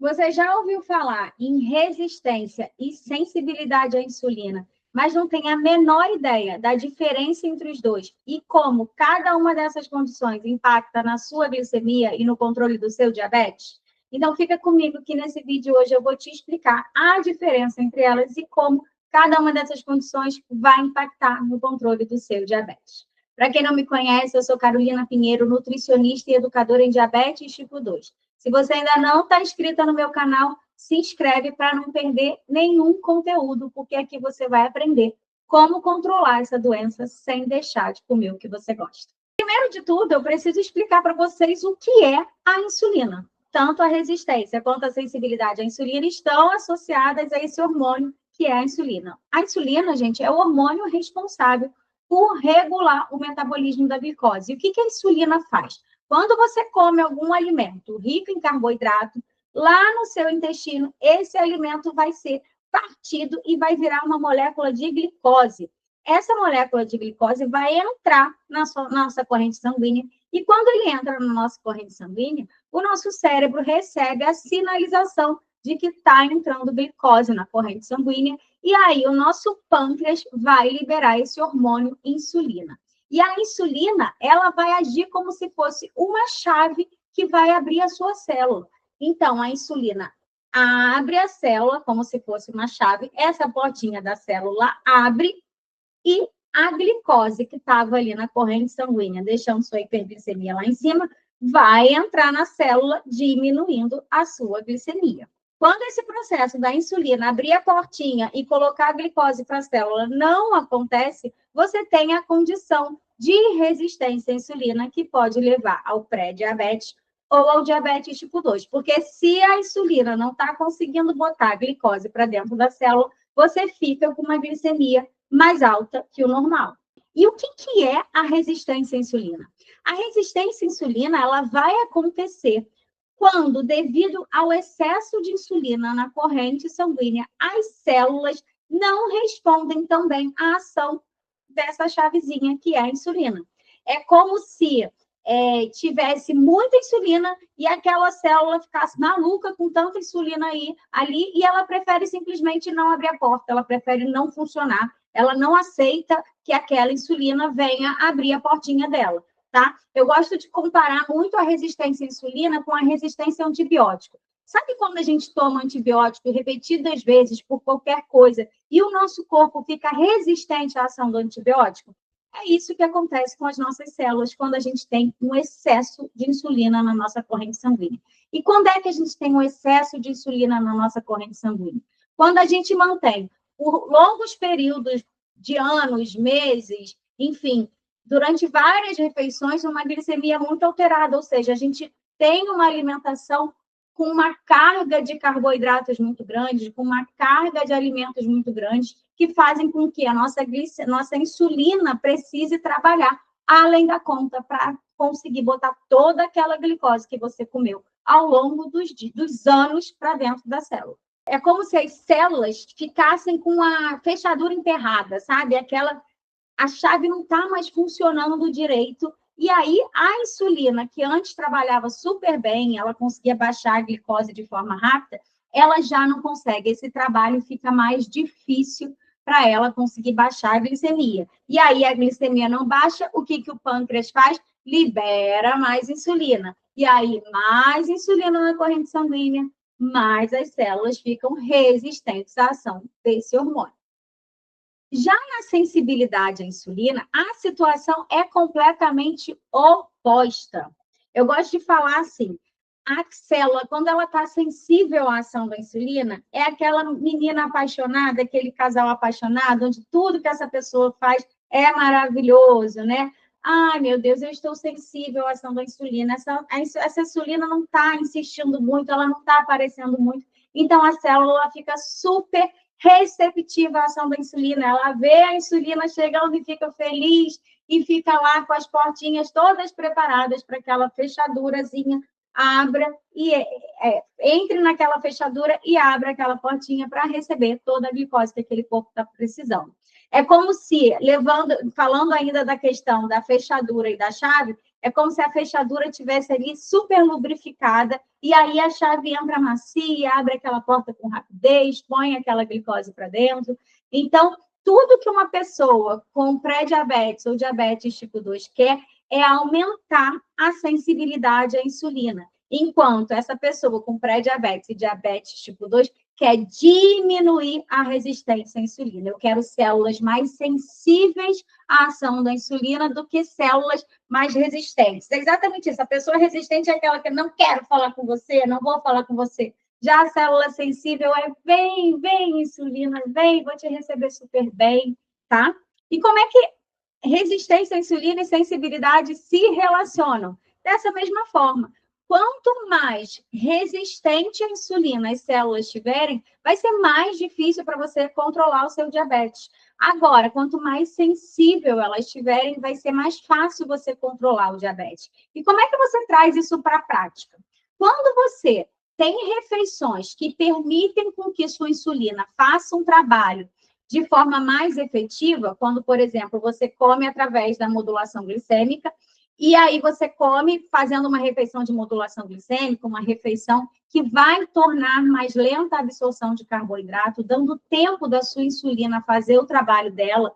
Você já ouviu falar em resistência e sensibilidade à insulina, mas não tem a menor ideia da diferença entre os dois e como cada uma dessas condições impacta na sua glicemia e no controle do seu diabetes? Então, fica comigo que nesse vídeo hoje eu vou te explicar a diferença entre elas e como cada uma dessas condições vai impactar no controle do seu diabetes. Para quem não me conhece, eu sou Carolina Pinheiro, nutricionista e educadora em diabetes tipo 2. Se você ainda não está inscrita no meu canal, se inscreve para não perder nenhum conteúdo, porque aqui você vai aprender como controlar essa doença sem deixar de comer o que você gosta. Primeiro de tudo, eu preciso explicar para vocês o que é a insulina. Tanto a resistência quanto a sensibilidade à insulina estão associadas a esse hormônio que é a insulina. A insulina, gente, é o hormônio responsável por regular o metabolismo da glicose. E o que a insulina faz? Quando você come algum alimento rico em carboidrato, lá no seu intestino, esse alimento vai ser partido e vai virar uma molécula de glicose. Essa molécula de glicose vai entrar na nossa corrente sanguínea e quando ele entra na nossa corrente sanguínea, o nosso cérebro recebe a sinalização de que está entrando glicose na corrente sanguínea e aí o nosso pâncreas vai liberar esse hormônio insulina. E a insulina, ela vai agir como se fosse uma chave que vai abrir a sua célula. Então, a insulina abre a célula como se fosse uma chave, essa portinha da célula abre e a glicose que estava ali na corrente sanguínea, deixando sua hiperglicemia lá em cima, vai entrar na célula, diminuindo a sua glicemia. Quando esse processo da insulina abrir a portinha e colocar a glicose para a célula não acontece, você tem a condição de resistência à insulina, que pode levar ao pré-diabetes ou ao diabetes tipo 2. Porque se a insulina não está conseguindo botar a glicose para dentro da célula, você fica com uma glicemia mais alta que o normal. E o que é a resistência à insulina? A resistência à insulina ela vai acontecer quando, devido ao excesso de insulina na corrente sanguínea, as células não respondem também à ação dessa chavezinha que é a insulina. É como se tivesse muita insulina e aquela célula ficasse maluca com tanta insulina ali e ela prefere simplesmente não abrir a porta, ela prefere não funcionar, ela não aceita que aquela insulina venha abrir a portinha dela. Tá? Eu gosto de comparar muito a resistência à insulina com a resistência ao antibiótico. Sabe quando a gente toma antibiótico repetidas vezes por qualquer coisa e o nosso corpo fica resistente à ação do antibiótico? É isso que acontece com as nossas células quando a gente tem um excesso de insulina na nossa corrente sanguínea. E quando é que a gente tem um excesso de insulina na nossa corrente sanguínea? Quando a gente mantém por longos períodos de anos, meses, enfim, durante várias refeições, uma glicemia muito alterada, ou seja, a gente tem uma alimentação com uma carga de carboidratos muito grande, com uma carga de alimentos muito grandes, que fazem com que a nossa insulina precise trabalhar além da conta para conseguir botar toda aquela glicose que você comeu ao longo dos anos para dentro da célula. É como se as células ficassem com a fechadura emperrada, sabe? A chave não está mais funcionando direito. E aí, a insulina, que antes trabalhava super bem, ela conseguia baixar a glicose de forma rápida, ela já não consegue. Esse trabalho fica mais difícil para ela conseguir baixar a glicemia. E aí, a glicemia não baixa, o que o pâncreas faz? Libera mais insulina. E aí, mais insulina na corrente sanguínea, mais as células ficam resistentes à ação desse hormônio. Já na sensibilidade à insulina, a situação é completamente oposta. Eu gosto de falar assim, a célula, quando ela está sensível à ação da insulina, é aquela menina apaixonada, aquele casal apaixonado, onde tudo que essa pessoa faz é maravilhoso, né? Ai, meu Deus, eu estou sensível à ação da insulina. Essa insulina não está insistindo muito, ela não está aparecendo muito. Então, a célula fica super receptiva à ação da insulina. Ela vê a insulina chegando e fica feliz e fica lá com as portinhas todas preparadas para aquela fechadurazinha abra e entre naquela fechadura e abra aquela portinha para receber toda a glicose que aquele corpo está precisando. É como se, falando ainda da questão da fechadura e da chave, É como se a fechadura tivesse ali super lubrificada, e aí a chave entra macia, abre aquela porta com rapidez, põe aquela glicose para dentro. Então, tudo que uma pessoa com pré-diabetes ou diabetes tipo 2 quer é aumentar a sensibilidade à insulina. Enquanto essa pessoa com pré-diabetes e diabetes tipo 2 quer diminuir a resistência à insulina. Eu quero células mais sensíveis à ação da insulina do que células mais resistentes. É exatamente isso. A pessoa resistente é aquela que não quero falar com você, não vou falar com você. Já a célula sensível é vem, insulina, vem, vou te receber super bem, tá? E como é que resistência à insulina e sensibilidade se relacionam? Dessa mesma forma. Quanto mais resistente à insulina as células tiverem, vai ser mais difícil para você controlar o seu diabetes. Agora, quanto mais sensível elas tiverem, vai ser mais fácil você controlar o diabetes. E como é que você traz isso para a prática? Quando você tem refeições que permitem com que sua insulina faça um trabalho de forma mais efetiva, quando, por exemplo, você come através da modulação glicêmica, e aí você come fazendo uma refeição de modulação glicêmica, uma refeição que vai tornar mais lenta a absorção de carboidrato, dando tempo da sua insulina fazer o trabalho dela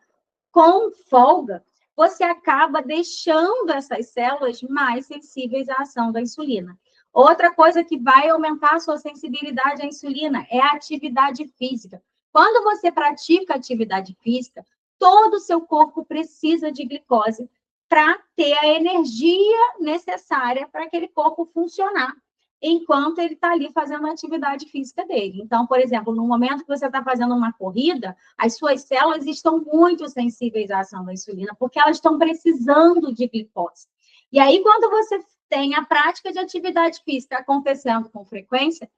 com folga, você acaba deixando essas células mais sensíveis à ação da insulina. Outra coisa que vai aumentar a sua sensibilidade à insulina é a atividade física. Quando você pratica atividade física, todo o seu corpo precisa de glicose para ter a energia necessária para aquele corpo funcionar, enquanto ele está ali fazendo a atividade física dele. Então, por exemplo, no momento que você está fazendo uma corrida, as suas células estão muito sensíveis à ação da insulina, porque elas estão precisando de glicose. E aí, quando você tem a prática de atividade física acontecendo com frequência,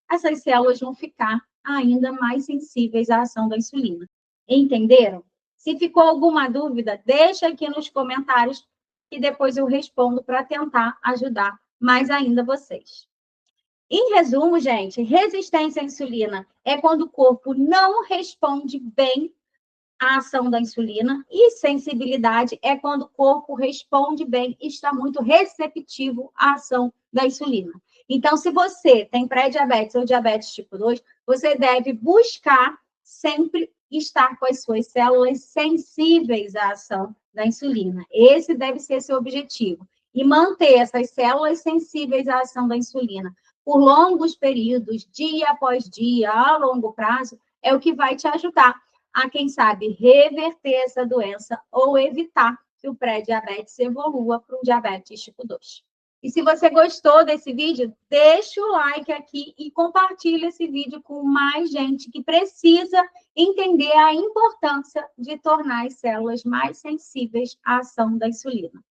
essas células vão ficar ainda mais sensíveis à ação da insulina. Entenderam? Se ficou alguma dúvida, deixa aqui nos comentários e depois eu respondo para tentar ajudar mais ainda vocês. Em resumo, gente, resistência à insulina é quando o corpo não responde bem à ação da insulina, e sensibilidade é quando o corpo responde bem e está muito receptivo à ação da insulina. Então, se você tem pré-diabetes ou diabetes tipo 2, você deve buscar sempre estar com as suas células sensíveis à ação da insulina. Esse deve ser seu objetivo. E manter essas células sensíveis à ação da insulina por longos períodos, dia após dia, a longo prazo, é o que vai te ajudar a, quem sabe, reverter essa doença ou evitar que o pré-diabetes evolua para um diabetes tipo 2. E se você gostou desse vídeo, deixa o like aqui e compartilha esse vídeo com mais gente que precisa entender a importância de tornar as células mais sensíveis à ação da insulina.